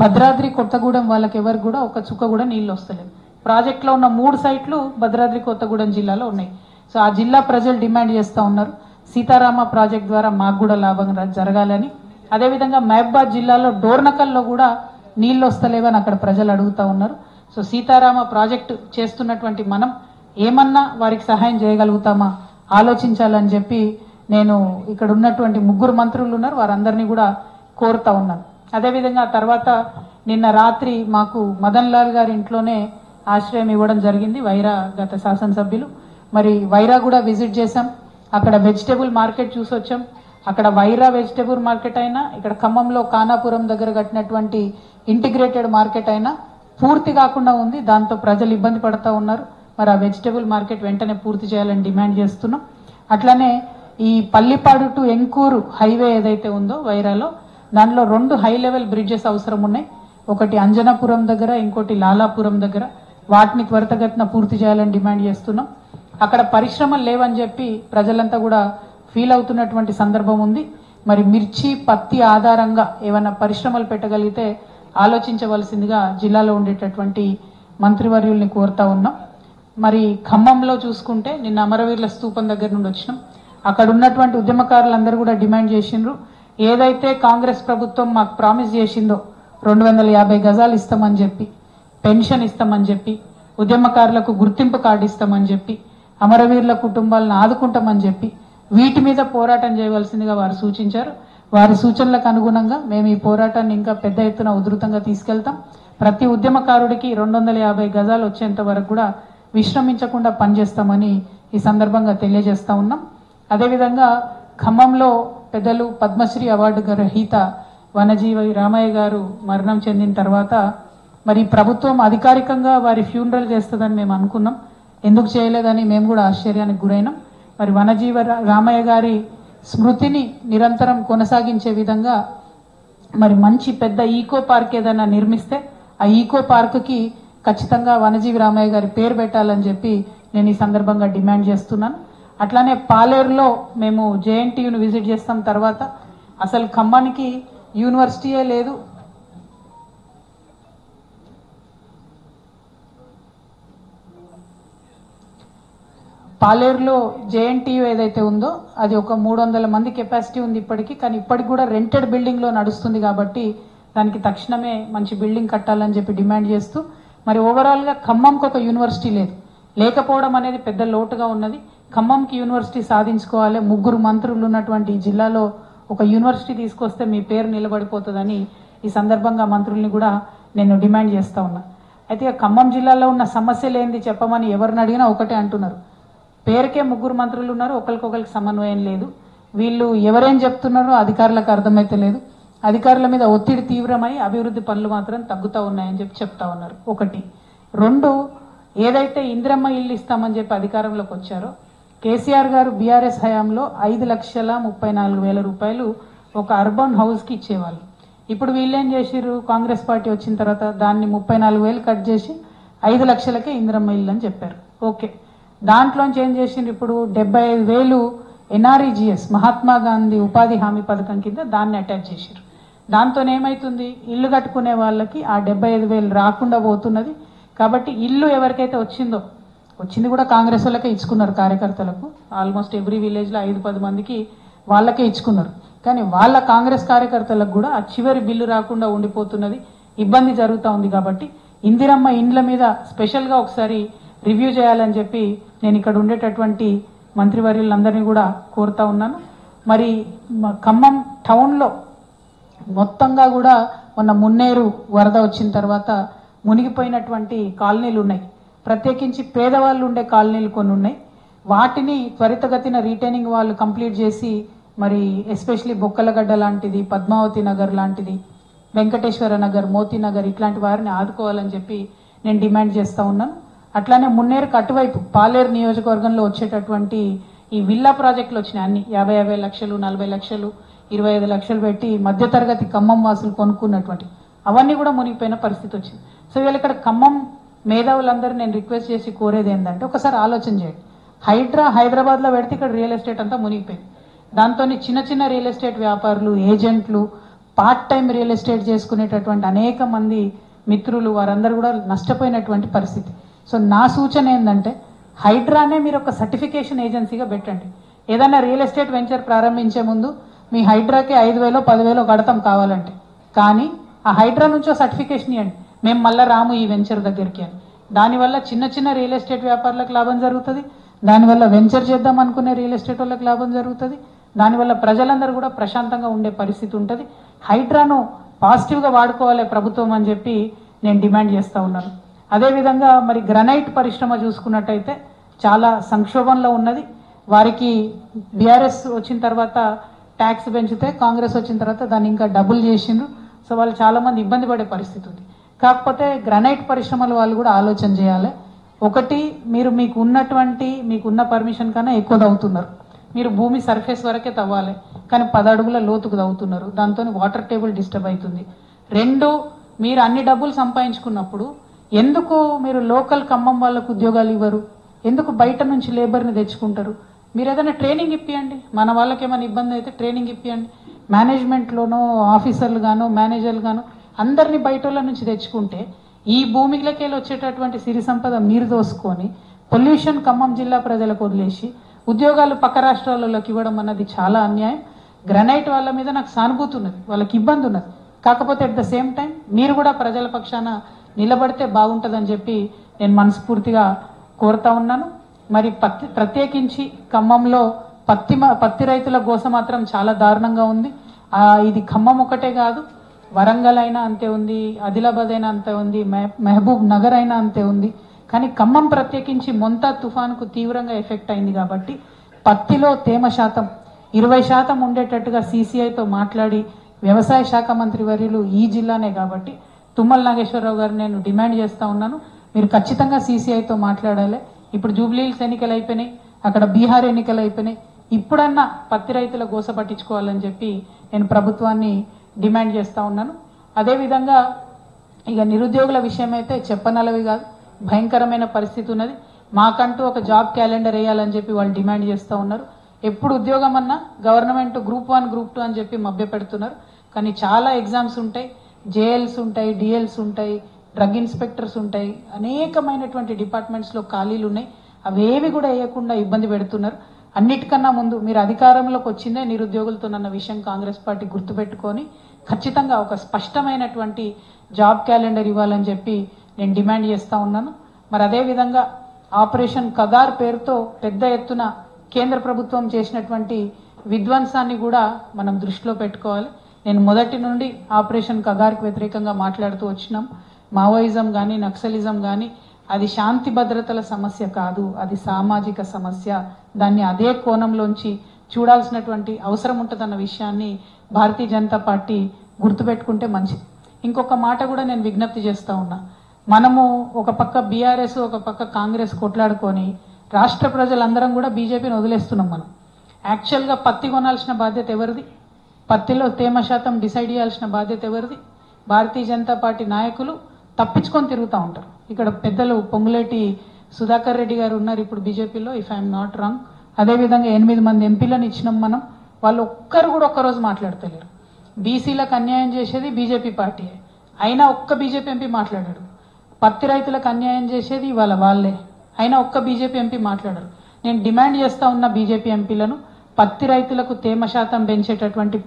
భద్రాద్రి కొత్తగూడెం వాళ్ళకి ఎవరికి కూడా ఒక చుక్క కూడా నీళ్లు వస్తలేదు. ప్రాజెక్టులో ఉన్న 3 సైట్లు భద్రాద్రి కొత్తగూడెం జిల్లాలో ఉన్నాయి. సో ఆ జిల్లా ప్రజలు డిమాండ్ చేస్తూ ఉన్నారు సీతారామ ప్రాజెక్ట్ ద్వారా మాకు కూడా లాభం జరగాలని. అదేవిధంగా మహబూబాద్ జిల్లాలో డోర్నకల్లో కూడా నీళ్లు వస్తలేవని అక్కడ ప్రజలు అడుగుతా ఉన్నారు. సో సీతారామ ప్రాజెక్టు చేస్తున్నటువంటి మనం ఏమన్నా వారికి సహాయం చేయగలుగుతామా ఆలోచించాలని చెప్పి నేను ఇక్కడ ఉన్నటువంటి 3 మంత్రులు ఉన్నారు, వారందరినీ కూడా కోరుతా ఉన్నాను. అదేవిధంగా తర్వాత నిన్న రాత్రి మాకు మదన్ లాల్ గారి ఇంట్లోనే ఆశ్రయం ఇవ్వడం జరిగింది వైరా గత శాసనసభ్యులు. మరి వైరా కూడా విజిట్ చేశాం. అక్కడ వెజిటేబుల్ మార్కెట్ చూసి వచ్చాం. అక్కడ వైరా వెజిటేబుల్ మార్కెట్ అయినా, ఇక్కడ ఖమ్మంలో కానాపురం దగ్గర కట్టినటువంటి ఇంటిగ్రేటెడ్ మార్కెట్ అయినా పూర్తి కాకుండా ఉంది. దాంతో ప్రజలు ఇబ్బంది పడతా ఉన్నారు. మరి ఆ వెజిటేబుల్ మార్కెట్ వెంటనే పూర్తి చేయాలని డిమాండ్ చేస్తున్నాం. అట్లానే ఈ పల్లిపాడు టు ఎంకూరు హైవే ఏదైతే ఉందో వైరాలో, దానిలో 2 హై లెవెల్ బ్రిడ్జెస్ అవసరం ఉన్నాయి. ఒకటి అంజనాపురం దగ్గర, ఇంకోటి లాలాపురం దగ్గర. వాటిని త్వరితగతిన పూర్తి చేయాలని డిమాండ్ చేస్తున్నాం. అక్కడ పరిశ్రమలు లేవని చెప్పి ప్రజలంతా కూడా ఫీల్ అవుతున్నటువంటి సందర్భం ఉంది. మరి మిర్చి, పత్తి ఆధారంగా ఏమైనా పరిశ్రమలు పెట్టగలిగితే ఆలోచించవలసిందిగా జిల్లాలో ఉండేటటువంటి మంత్రివర్యుల్ని కోరుతా ఉన్నాం. మరి ఖమ్మంలో చూసుకుంటే నిన్న అమరవీరుల స్తూపం దగ్గర నుండి వచ్చినాం. అక్కడ ఉన్నటువంటి ఉద్యమకారులందరూ కూడా డిమాండ్ చేసిండ్రు, ఏదైతే కాంగ్రెస్ ప్రభుత్వం మాకు ప్రామిస్ చేసిందో 250 గజాలు ఇస్తామని చెప్పి, పెన్షన్ ఇస్తామని చెప్పి, ఉద్యమకారులకు గుర్తింపు కార్డు ఇస్తామని చెప్పి, అమరవీరుల కుటుంబాలను ఆదుకుంటామని చెప్పి వీటి మీద పోరాటం చేయవలసిందిగా వారు సూచించారు. వారి సూచనలకు అనుగుణంగా మేము ఈ పోరాటాన్ని ఇంకా పెద్ద ఎత్తున ఉధృతంగా తీసుకెళ్తాం. ప్రతి ఉద్యమకారుడికి 250 గజాలు వచ్చేంత వరకు కూడా విశ్రమించకుండా పనిచేస్తామని ఈ సందర్భంగా తెలియజేస్తా ఉన్నాం. అదేవిధంగా ఖమ్మంలో పెద్దలు పద్మశ్రీ అవార్డు గ్రహీత వనజీవి రామయ్య గారు మరణం చెందిన తర్వాత మరి ప్రభుత్వం అధికారికంగా వారి ఫ్యూనరల్ చేస్తుందని మేము అనుకున్నాం. ఎందుకు చేయలేదని మేము కూడా ఆశ్చర్యానికి గురైనాం. మరి వనజీవ రామయ్య గారి స్మృతిని నిరంతరం కొనసాగించే విధంగా మరి మంచి పెద్ద ఈకో పార్క్ ఏదైనా నిర్మిస్తే ఆ ఈకో పార్క్కి ఖచ్చితంగా వనజీవి రామయ్య గారి పేరు పెట్టాలని చెప్పి నేను ఈ సందర్భంగా డిమాండ్ చేస్తున్నాను. అట్లానే పాలేరులో మేము జేఎన్టీయూను విజిట్ చేస్తాం. తర్వాత అసలు ఖమ్మానికి యూనివర్సిటీయే లేదు, పాలేరులో జేఎన్టీయూ ఏదైతే ఉందో అది ఒక 300 మంది కెపాసిటీ ఉంది ఇప్పటికీ. కానీ ఇప్పటికి కూడా రెంటెడ్ బిల్డింగ్లో నడుస్తుంది కాబట్టి దానికి తక్షణమే మంచి బిల్డింగ్ కట్టాలని చెప్పి డిమాండ్ చేస్తూ, మరి ఓవరాల్గా ఖమ్మంకి ఒక యూనివర్సిటీ లేకపోవడం అనేది పెద్ద లోటుగా ఉన్నది. ఖమ్మంకి యూనివర్సిటీ సాధించుకోవాలి. 3 మంత్రులు ఉన్నటువంటి ఈ జిల్లాలో ఒక యూనివర్సిటీ తీసుకొస్తే మీ పేరు నిలబడిపోతుందని ఈ సందర్భంగా మంత్రుల్ని కూడా నేను డిమాండ్ చేస్తా ఉన్నా. అయితే ఖమ్మం జిల్లాలో ఉన్న సమస్యలు ఏంది చెప్పమని ఎవరిని అడిగినా ఒకటే అంటున్నారు, పేరుకే 3 మంత్రులు ఉన్నారు, ఒకరికొకరికి సమన్వయం లేదు. వీళ్ళు ఎవరేం చెప్తున్నారో అధికారులకు అర్థమైతే లేదు. అధికారుల మీద ఒత్తిడి తీవ్రమై అభివృద్ధి పనులు మాత్రం తగ్గుతూ ఉన్నాయని చెప్తా ఉన్నారు. 1. 2, ఏదైతే ఇందిరమ్మ ఇల్లు ఇస్తామని చెప్పి అధికారంలోకి వచ్చారో కేసీఆర్ గారు బీఆర్ఎస్ హయాంలో 5,34,000 రూపాయలు ఒక అర్బన్ హౌస్కి ఇచ్చేవాళ్ళు. ఇప్పుడు వీళ్ళేం చేసిర్రు, కాంగ్రెస్ పార్టీ వచ్చిన తర్వాత దాన్ని 34,000 కట్ చేసి 5 లక్షలకే ఇందిరమ్మ ఇల్లు అని చెప్పారు. ఓకే, దాంట్లోంచి ఏం చేసిండ్రు, ఇప్పుడు 75,000 ఎన్ఆర్ఈజీఎస్ మహాత్మా గాంధీ ఉపాధి హామీ పథకం కింద దాన్ని అటాచ్ చేసిర్రు. దాంతో ఏమైతుంది, ఇల్లు కట్టుకునే వాళ్ళకి ఆ 75,000 రాకుండా పోతున్నది. కాబట్టి ఇల్లు ఎవరికైతే వచ్చింది కూడా కాంగ్రెస్ వాళ్ళకే ఇచ్చుకున్నారు, కార్యకర్తలకు. ఆల్మోస్ట్ ఎవ్రీ విలేజ్లో 5-10 మందికి వాళ్ళకే ఇచ్చుకున్నారు. కానీ వాళ్ళ కాంగ్రెస్ కార్యకర్తలకు కూడా ఆ చివరి బిల్లు రాకుండా ఉండిపోతున్నది, ఇబ్బంది జరుగుతూ ఉంది. కాబట్టి ఇందిరమ్మ ఇండ్ల మీద స్పెషల్గా ఒకసారి రివ్యూ చేయాలని చెప్పి నేను ఇక్కడ ఉండేటటువంటి మంత్రివర్యులందరినీ కూడా కోరుతా ఉన్నాను. మరి ఖమ్మం టౌన్లో మొత్తంగా కూడా మొన్న మున్నేరు వరద వచ్చిన తర్వాత మునిగిపోయినటువంటి కాలనీలు ఉన్నాయి. ప్రత్యేకించి పేదవాళ్ళు ఉండే కాలనీలు కొన్ని ఉన్నాయి. వాటిని త్వరితగతిన రీటైనింగ్ వాళ్ళు కంప్లీట్ చేసి, మరి ఎస్పెషలీ బొక్కలగడ్డ లాంటిది, పద్మావతి నగర్ లాంటిది, వెంకటేశ్వర నగర్, మోతీ నగర్ ఇట్లాంటి వారిని ఆదుకోవాలని చెప్పి నేను డిమాండ్ చేస్తూ ఉన్నాను. అట్లానే మున్నేరుకు అటువైపు పాలేరు నియోజకవర్గంలో వచ్చేటటువంటి ఈ విల్లా ప్రాజెక్టులు వచ్చినాయి. అన్ని 50 లక్షలు, 40 లక్షలు, 25 లక్షలు పెట్టి మధ్యతరగతి ఖమ్మం వాసులు కొనుక్కున్నటువంటి అవన్నీ కూడా మునిగిపోయిన పరిస్థితి వచ్చింది. సో వీళ్ళు ఇక్కడ ఖమ్మం మేధావులందరూ నేను రిక్వెస్ట్ చేసి కోరేది ఏంటంటే, ఒకసారి ఆలోచన చేయండి. హైదరాబాద్లో పెడితే ఇక్కడ రియల్ ఎస్టేట్ అంతా మునిగిపోయింది. దాంతో చిన్న రియల్ ఎస్టేట్ వ్యాపారులు, ఏజెంట్లు, పార్ట్ టైం రియల్ ఎస్టేట్ చేసుకునేటటువంటి అనేక మంది మిత్రులు వారందరూ కూడా నష్టపోయినటువంటి పరిస్థితి. సో నా సూచన ఏంటంటే, హైడ్రానే మీరు ఒక సర్టిఫికేషన్ ఏజెన్సీగా పెట్టండి. ఏదైనా రియల్ ఎస్టేట్ వెంచర్ ప్రారంభించే ముందు మీ హైడ్రాకి 5,000 10,000 కడతాం కావాలంటే, కానీ ఆ హైడ్రా నుంచో సర్టిఫికేషన్ ఇవ్వండి, మేము మళ్ళీ రాము ఈ వెంచర్ దగ్గరికి అని. దానివల్ల చిన్న రియల్ ఎస్టేట్ వ్యాపారులకు లాభం జరుగుతుంది, దానివల్ల వెంచర్ చేద్దాం అనుకునే రియల్ ఎస్టేట్ వాళ్ళకి లాభం జరుగుతుంది, దానివల్ల ప్రజలందరూ కూడా ప్రశాంతంగా ఉండే పరిస్థితి ఉంటుంది. హైడ్రాను పాజిటివ్గా వాడుకోవాలి ప్రభుత్వం అని చెప్పి నేను డిమాండ్ చేస్తూ ఉన్నాను. అదేవిధంగా మరి గ్రనైట్ పరిశ్రమ చూసుకున్నట్టయితే చాలా సంక్షోభంలో ఉన్నది. వారికి బీఆర్ఎస్ వచ్చిన తర్వాత ట్యాక్స్ పెంచితే కాంగ్రెస్ వచ్చిన తర్వాత దాన్ని ఇంకా డబుల్ చేసిండ్రు. సో వాళ్ళు చాలా మంది ఇబ్బంది పడే పరిస్థితి ఉంది. కాకపోతే గ్రనైట్ పరిశ్రమల వాళ్ళు కూడా ఆలోచన చేయాలి. ఒకటి, మీకున్న పర్మిషన్ కన్నా ఎక్కువ తవ్వుతున్నారు. మీరు భూమి సర్ఫేస్ వరకే తవ్వాలి, కానీ 10 అడుగుల లోతుకు తవ్వుతున్నారు. దాంతో వాటర్ టేబుల్ డిస్టర్బ్ అవుతుంది. 2, మీరు అన్ని డబ్బులు సంపాదించుకున్నప్పుడు ఎందుకు మీరు లోకల్ ఖమ్మం వాళ్ళకు ఉద్యోగాలు ఇవ్వరు? ఎందుకు బయట నుంచి లేబర్ని తెచ్చుకుంటారు? మీరు ఏదైనా ట్రైనింగ్ ఇప్పియండి. మన వాళ్ళకి ఏమైనా ఇబ్బంది అయితే ట్రైనింగ్ ఇప్పియండి. మేనేజ్మెంట్లోనో ఆఫీసర్లు గాను, మేనేజర్లు గాను అందరినీ బయట వాళ్ళ నుంచి తెచ్చుకుంటే ఈ భూమిలోకి వచ్చేటటువంటి సిరి సంపద మీరు దోసుకొని పొల్యూషన్ ఖమ్మం జిల్లా ప్రజలకు వదిలేసి ఉద్యోగాలు పక్క రాష్ట్రాలలోకి ఇవ్వడం అన్నది చాలా అన్యాయం. గ్రనైట్ వాళ్ళ మీద నాకు సానుభూతి ఉన్నది, వాళ్ళకి ఇబ్బంది ఉన్నది. కాకపోతే అట్ ద సేమ్ టైం మీరు కూడా ప్రజల పక్షాన నిలబడితే బాగుంటుందని చెప్పి నేను మనస్ఫూర్తిగా కోరుతా ఉన్నాను. మరి ప్రత్యేకించి ఖమ్మంలో పత్తి రైతుల గోస మాత్రం చాలా దారుణంగా ఉంది. ఇది ఖమ్మం ఒకటే కాదు, వరంగల్ అయినా అంతే ఉంది, ఆదిలాబాద్ అయినా అంతే ఉంది, మహబూబ్ నగర్ అయినా అంతే ఉంది. కానీ ఖమ్మం ప్రత్యేకించి మొంతా తుఫానుకు తీవ్రంగా ఎఫెక్ట్ అయింది. కాబట్టి పత్తిలో తేమ శాతం 20% ఉండేటట్టుగా సీసీఐతో మాట్లాడి, వ్యవసాయ శాఖ మంత్రి వర్యులు ఈ జిల్లానే కాబట్టి తుమ్మల నాగేశ్వరరావు గారు నేను డిమాండ్ చేస్తా ఉన్నాను, మీరు ఖచ్చితంగా సీసీఐతో మాట్లాడాలి. ఇప్పుడు జూబ్లీహిల్స్ ఎన్నికలు అయిపోయినాయి, అక్కడ బీహార్ ఎన్నికలు అయిపోయినాయి, ఇప్పుడన్నా పత్తి రైతుల గోస పట్టించుకోవాలని చెప్పి నేను ప్రభుత్వాన్ని డిమాండ్ చేస్తూ ఉన్నాను. అదేవిధంగా ఇక నిరుద్యోగుల విషయం అయితే చెప్పనలవి కాదు, భయంకరమైన పరిస్థితి ఉన్నది. మాకంటూ ఒక జాబ్ క్యాలెండర్ వేయాలని చెప్పి వాళ్ళు డిమాండ్ చేస్తూ ఉన్నారు. ఎప్పుడు ఉద్యోగం అన్నా గవర్నమెంట్ గ్రూప్ 1 గ్రూప్ 2 అని చెప్పి మభ్య పెడుతున్నారు. కానీ చాలా ఎగ్జామ్స్ ఉంటాయి, జేఎల్స్ ఉంటాయి, డిఎల్స్ ఉంటాయి, డ్రగ్ ఇన్స్పెక్టర్స్ ఉంటాయి, అనేకమైనటువంటి డిపార్ట్మెంట్స్లో ఖాళీలు ఉన్నాయి. అవేవి కూడా వేయకుండా ఇబ్బంది పెడుతున్నారు. అన్నిటికన్నా ముందు మీరు అధికారంలోకి వచ్చిందే నిరుద్యోగులతోనన్న విషయం కాంగ్రెస్ పార్టీ గుర్తుపెట్టుకొని ఖచ్చితంగా ఒక స్పష్టమైనటువంటి జాబ్ క్యాలెండర్ ఇవ్వాలని చెప్పి నేను డిమాండ్ చేస్తా ఉన్నాను. మరి అదేవిధంగా ఆపరేషన్ కగార్ పేరుతో పెద్ద ఎత్తున కేంద్ర ప్రభుత్వం చేసినటువంటి విధ్వంసాన్ని కూడా మనం దృష్టిలో పెట్టుకోవాలి. నేను మొదటి నుండి ఆపరేషన్ కగార్కి వ్యతిరేకంగా మాట్లాడుతూ వచ్చినాం. మావోయిజం కానీ నక్సలిజం కానీ అది శాంతి భద్రతల సమస్య కాదు, అది సామాజిక సమస్య. దాన్ని అదే కోణంలోంచి చూడాల్సినటువంటి అవసరం ఉంటుందన్న విషయాన్ని భారతీయ జనతా పార్టీ గుర్తుపెట్టుకుంటే మంచిది. ఇంకొక మాట కూడా నేను విజ్ఞప్తి చేస్తా ఉన్నా. మనము ఒక పక్క బీఆర్ఎస్ ఒక పక్క కాంగ్రెస్ కొట్లాడుకొని రాష్ట్ర ప్రజలందరం కూడా బీజేపీని వదిలేస్తున్నాం. మనం యాక్చువల్గా పత్తి కొనాల్సిన బాధ్యత ఎవరిది? పత్తిలో తేమ శాతం డిసైడ్ చేయాల్సిన బాధ్యత ఎవరిది? భారతీయ జనతా పార్టీ నాయకులు తప్పించుకొని తిరుగుతూ ఉంటారు. ఇక్కడ పెద్దలు పొంగులేటి సుధాకర్ రెడ్డి గారు ఉన్నారు ఇప్పుడు బీజేపీలో, ఇఫ్ ఐఎమ్ నాట్ రాంగ్. అదేవిధంగా 8 మంది ఎంపీలను ఇచ్చినాం మనం. వాళ్ళు ఒక్కరు కూడా ఒక్కరోజు మాట్లాడతలేరు. బీసీలకు అన్యాయం చేసేది బీజేపీ పార్టీ, అయినా ఒక్క బీజేపీ ఎంపీ మాట్లాడాడు. పత్తి రైతులకు అన్యాయం చేసేది ఇవాళ వాళ్ళే, అయినా ఒక్క బీజేపీ ఎంపీ మాట్లాడరు. నేను డిమాండ్ చేస్తా ఉన్న బీజేపీ ఎంపీలను, పత్తి రైతులకు తేమ శాతం పెంచేటటువంటి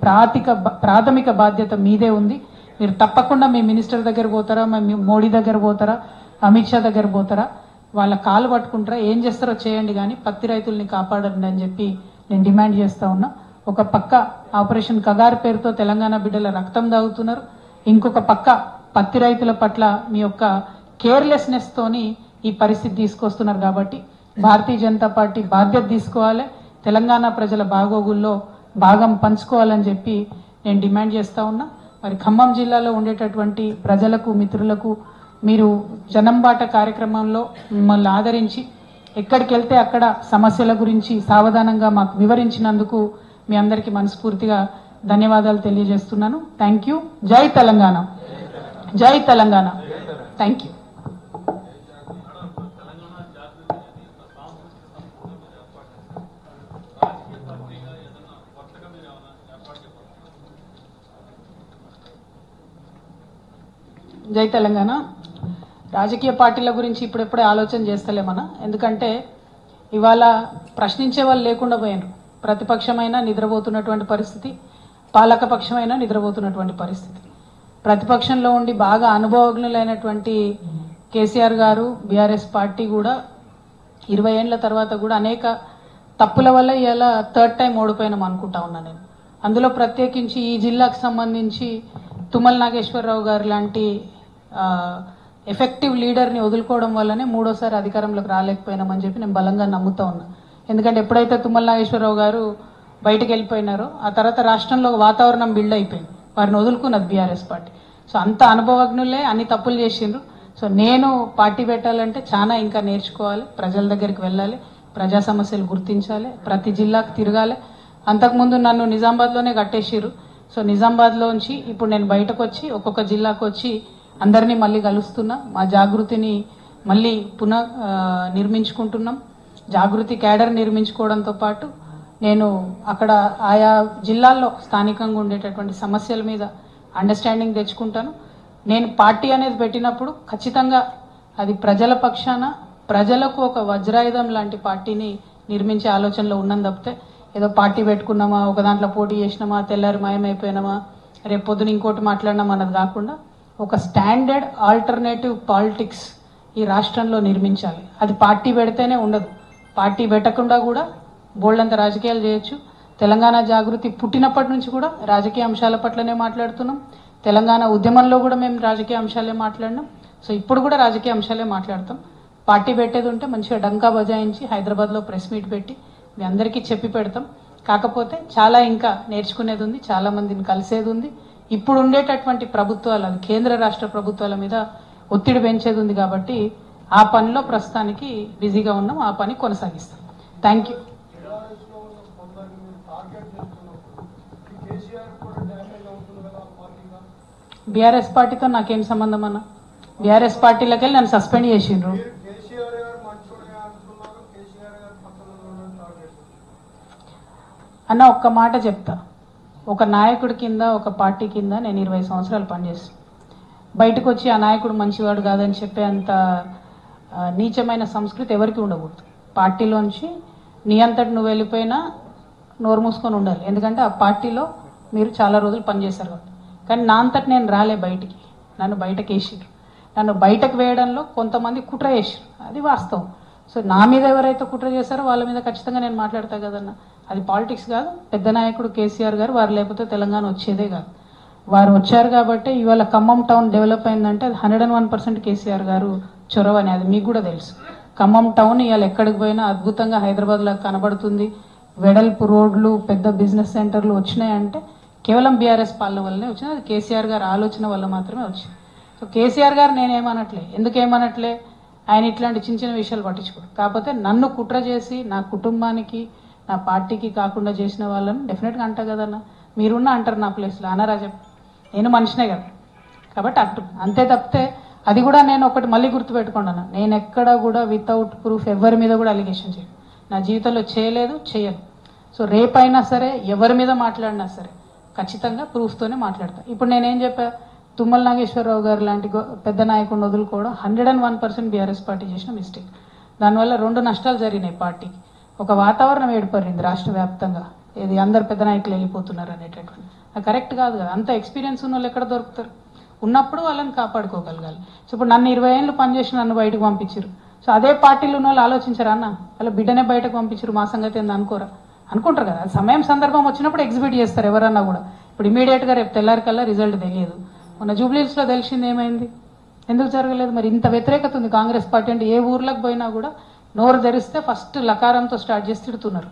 ప్రాథమిక బాధ్యత మీదే ఉంది. మీరు తప్పకుండా మీ మినిస్టర్ దగ్గర పోతారా, మీ మోడీ దగ్గర పోతారా, అమిత్ షా దగ్గర పోతారా, వాళ్ళ కాలు పట్టుకుంటారా, ఏం చేస్తారో చేయండి, కానీ పత్తి రైతుల్ని కాపాడండి అని చెప్పి నేను డిమాండ్ చేస్తా ఉన్నా. ఒక పక్క ఆపరేషన్ కగార్ పేరుతో తెలంగాణ బిడ్డల రక్తం దాగుతున్నారు, ఇంకొక పక్క పత్తి రైతుల పట్ల మీ యొక్క కేర్లెస్నెస్ తోని ఈ పరిస్థితి తీసుకొస్తున్నారు. కాబట్టి భారతీయ జనతా పార్టీ బాధ్యత తీసుకోవాలి, తెలంగాణ ప్రజల బాగోగుల్లో భాగం పంచుకోవాలని చెప్పి నేను డిమాండ్ చేస్తా ఉన్నా. మరి ఖమ్మం జిల్లాలో ఉండేటటువంటి ప్రజలకు మిత్రులకు మీరు జనంబాట కార్యక్రమంలో మిమ్మల్ని ఆదరించి ఎక్కడికి వెళ్తే అక్కడ సమస్యల గురించి సావధానంగా మాకు వివరించినందుకు మీ అందరికీ మనస్ఫూర్తిగా ధన్యవాదాలు తెలియజేస్తున్నాను. Thank you. జై తెలంగాణ, జై తెలంగాణ. Thank you. జై తెలంగాణ. రాజకీయ పార్టీల గురించి ఇప్పుడెప్పుడే ఆలోచన చేస్తలేమన్నా, ఎందుకంటే ఇవాళ ప్రశ్నించే వాళ్ళు లేకుండా పోయారు. ప్రతిపక్షమైనా నిద్రపోతున్నటువంటి పరిస్థితి, పాలకపక్షమైనా నిద్రపోతున్నటువంటి పరిస్థితి. ప్రతిపక్షంలో ఉండి బాగా అనుభవజ్ఞులైనటువంటి కేసీఆర్ గారు, బీఆర్ఎస్ పార్టీ కూడా 20 ఏళ్ల తర్వాత కూడా అనేక తప్పుల వల్ల ఇలా థర్డ్ టైం ఓడిపోయినాం అనుకుంటా ఉన్నా నేను. అందులో ప్రత్యేకించి ఈ జిల్లాకు సంబంధించి తుమ్మల నాగేశ్వరరావు గారు లాంటి ఎఫెక్టివ్ లీడర్ని వదులుకోవడం వల్లనే మూడోసారి అధికారంలోకి రాలేకపోయినామని చెప్పి నేను బలంగా నమ్ముతా ఉన్నా. ఎందుకంటే ఎప్పుడైతే తుమ్మల నాగేశ్వరరావు గారు బయటకు వెళ్ళిపోయినారో ఆ తర్వాత రాష్ట్రంలో వాతావరణం బిల్డ్ అయిపోయింది, వారిని వదులుకున్నది బీఆర్ఎస్ పార్టీ. సో అంత అనుభవజ్ఞులే అన్ని తప్పులు చేసిండ్రు. సో నేను పార్టీ పెట్టాలంటే చాలా ఇంకా నేర్చుకోవాలి, ప్రజల దగ్గరికి వెళ్ళాలి, ప్రజా సమస్యలు గుర్తించాలి, ప్రతి జిల్లాకు తిరగాలి. అంతకుముందు నన్ను నిజామాబాద్లోనే కట్టేసిర్రు. సో నిజామాబాద్లోంచి ఇప్పుడు నేను బయటకు వచ్చి ఒక్కొక్క జిల్లాకు వచ్చి అందరినీ మళ్ళీ కలుస్తున్నా. మా జాగృతిని మళ్ళీ నిర్మించుకుంటున్నాం. జాగృతి క్యాడర్ నిర్మించుకోవడంతో పాటు నేను అక్కడ ఆయా జిల్లాల్లో స్థానికంగా ఉండేటటువంటి సమస్యల మీద అండర్స్టాండింగ్ తెచ్చుకుంటాను. నేను పార్టీ అనేది పెట్టినప్పుడు ఖచ్చితంగా అది ప్రజల పక్షాన, ప్రజలకు ఒక వజ్రాయుధం లాంటి పార్టీని నిర్మించే ఆలోచనలో ఉన్నాను తప్పితే ఏదో పార్టీ పెట్టుకున్నామా, ఒక దాంట్లో పోటీ చేసినామా, తెల్లారి మాయమైపోయినామా, రేపు పొద్దున ఇంకోటి మాట్లాడినామా అన్నది కాకుండా ఒక స్టాండర్డ్ ఆల్టర్నేటివ్ పాలిటిక్స్ ఈ రాష్ట్రంలో నిర్మించాలి. అది పార్టీ పెడితేనే ఉండదు, పార్టీ పెట్టకుండా కూడా బోల్డంత రాజకీయాలు చేయొచ్చు. తెలంగాణ జాగృతి పుట్టినప్పటి నుంచి కూడా రాజకీయ అంశాల పట్లనే మాట్లాడుతున్నాం. తెలంగాణ ఉద్యమంలో కూడా మేము రాజకీయ అంశాలే మాట్లాడినాం. సో ఇప్పుడు కూడా రాజకీయ అంశాలే మాట్లాడతాం. పార్టీ పెట్టేది ఉంటే మంచిగా డంకా బజాయించి హైదరాబాద్లో ప్రెస్ మీట్ పెట్టి మీ అందరికీ చెప్పి పెడతాం. కాకపోతే చాలా ఇంకా నేర్చుకునేది ఉంది, చాలా మందిని కలిసేది ఉంది. ఇప్పుడు ఉండేటటువంటి ప్రభుత్వాలు, అది కేంద్ర రాష్ట్ర ప్రభుత్వాల మీద ఒత్తిడి పెంచేది ఉంది. కాబట్టి ఆ పనిలో ప్రస్తుతానికి బిజీగా ఉన్నాం, ఆ పని కొనసాగిస్తాం. Thank you. బీఆర్ఎస్ పార్టీతో నాకేం సంబంధం అన్న? బీఆర్ఎస్ పార్టీలకి వెళ్ళి నన్ను సస్పెండ్ చేసిండ్రు. అన్న ఒక్క మాట చెప్తా, ఒక నాయకుడి కింద, ఒక పార్టీ కింద నేను 20 సంవత్సరాలు పనిచేస్తాను. బయటకు వచ్చి ఆ నాయకుడు మంచివాడు కాదని చెప్పే అంత నీచమైన సంస్కృతి ఎవరికి ఉండకూడదు. పార్టీలోంచి నీ అంతటి నువ్వు వెళ్ళిపోయినా నోరు మూసుకొని ఉండాలి. ఎందుకంటే ఆ పార్టీలో మీరు చాలా రోజులు పనిచేశారు కాబట్టి. కానీ నా అంతటి నేను రాలే బయటికి, నన్ను బయటకు వేసిరు. నన్ను బయటకు వేయడంలో కొంతమంది కుట్ర చేసిరు, అది వాస్తవం. సో నా మీద ఎవరైతే కుట్ర చేశారో వాళ్ళ మీద ఖచ్చితంగా నేను మాట్లాడతా కదన్నా. అది పాలిటిక్స్ కాదు. పెద్ద నాయకుడు కేసీఆర్ గారు, వారు లేకపోతే తెలంగాణ వచ్చేదే కాదు. వారు వచ్చారు కాబట్టి ఇవాళ ఖమ్మం టౌన్ డెవలప్ అయిందంటే అది 101% కేసీఆర్ గారు చొరవ అని, అది మీకు కూడా తెలుసు. ఖమ్మం టౌన్ ఇవాళ ఎక్కడికి పోయినా అద్భుతంగా హైదరాబాద్లో కనబడుతుంది. వెడల్పు రోడ్లు, పెద్ద బిజినెస్ సెంటర్లు వచ్చినాయంటే కేవలం బీఆర్ఎస్ పాలన వల్లనే వచ్చింది. అది కేసీఆర్ గారు ఆలోచన వల్ల మాత్రమే వచ్చింది. సో కేసీఆర్ గారు నేనేమనట్లే, ఎందుకేమనట్లే, ఆయన ఇట్లాంటి చిన్న చిన్న విషయాలు పట్టించుకోరు. కాకపోతే నన్ను కుట్ర చేసి నా కుటుంబానికి నా పార్టీకి కాకుండా చేసిన వాళ్ళని డెఫినెట్గా అంటా కదన్నా. మీరున్న అంటారు నా ప్లేస్లో, అనరా చెప్ప, నేను మనిషినే కదా. కాబట్టి అంతే తప్పితే అది కూడా నేను ఒకటి మళ్ళీ గుర్తుపెట్టుకున్నాను, నేను ఎక్కడ కూడా వితౌట్ ప్రూఫ్ ఎవరి మీద కూడా అలిగేషన్ చేయను. నా జీవితంలో చేయలేదు, చేయను. సో రేపైనా సరే ఎవరి మీద మాట్లాడినా సరే ఖచ్చితంగా ప్రూఫ్తోనే మాట్లాడతా. ఇప్పుడు నేనేం చెప్పా, తుమ్మల నాగేశ్వరరావు గారు లాంటి పెద్ద నాయకుడిని వదులుకోవడం 101% బీఆర్ఎస్ పార్టీ చేసిన మిస్టేక్. దానివల్ల 2 నష్టాలు జరిగినాయి పార్టీకి. ఒక వాతావరణం ఏర్పడింది రాష్ట్ర వ్యాప్తంగా, ఇది అందరు పెద్ద నాయకులు వెళ్ళిపోతున్నారు అనేటటువంటి. అది కరెక్ట్ కాదు కదా. అంత ఎక్స్పీరియన్స్ ఉన్న వాళ్ళు ఎక్కడ దొరుకుతారు? ఉన్నప్పుడు వాళ్ళని కాపాడుకోగలగాలి. సో ఇప్పుడు నన్ను 20 ఏళ్ళు పనిచేసి నన్ను బయటకు పంపించారు. సో అదే పార్టీలో ఉన్న వాళ్ళు ఆలోచించారు, అన్న వాళ్ళ బిడ్డనే బయటకు పంపించారు, మా సంగతి ఏంది అనుకోరా? అనుకుంటారు కదా. సమయం సందర్భం వచ్చినప్పుడు ఎగ్జిబిట్ చేస్తారు ఎవరన్నా కూడా. ఇప్పుడు ఇమీడియట్గా రేపు తెల్లారికల్లా రిజల్ట్ తెలియదు. మొన్న జూబ్లీహిల్స్లో తెలిసింది ఏమైంది, ఎందుకు జరగలేదు? మరి ఇంత వ్యతిరేకత ఉంది కాంగ్రెస్ పార్టీ అంటే. ఏ ఊర్లకు పోయినా కూడా నోరు ధరిస్తే ఫస్ట్ లకారంతో స్టార్ట్ చేసి తిడుతున్నారు.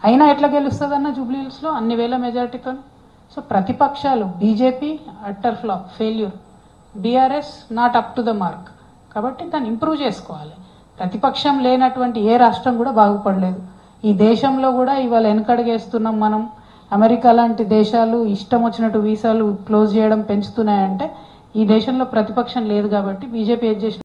అయినా ఎట్లా గెలుస్తుంది అన్న జూబ్లీహిల్స్లో అన్ని వేల మెజార్టీతో? సో ప్రతిపక్షాలు, BJP utter flop, failure, BRS not up to the mark. కాబట్టి దాన్ని ఇంప్రూవ్ చేసుకోవాలి. ప్రతిపక్షం లేనటువంటి ఏ రాష్ట్రం కూడా బాగుపడలేదు. ఈ దేశంలో కూడా ఇవాళ వెనకడుగేస్తున్నాం మనం. అమెరికా లాంటి దేశాలు ఇష్టం వచ్చినట్టు వీసాలు క్లోజ్ చేయడం పెంచుతున్నాయంటే ఈ దేశంలో ప్రతిపక్షం లేదు కాబట్టి బీజేపీ ఏం చేసిన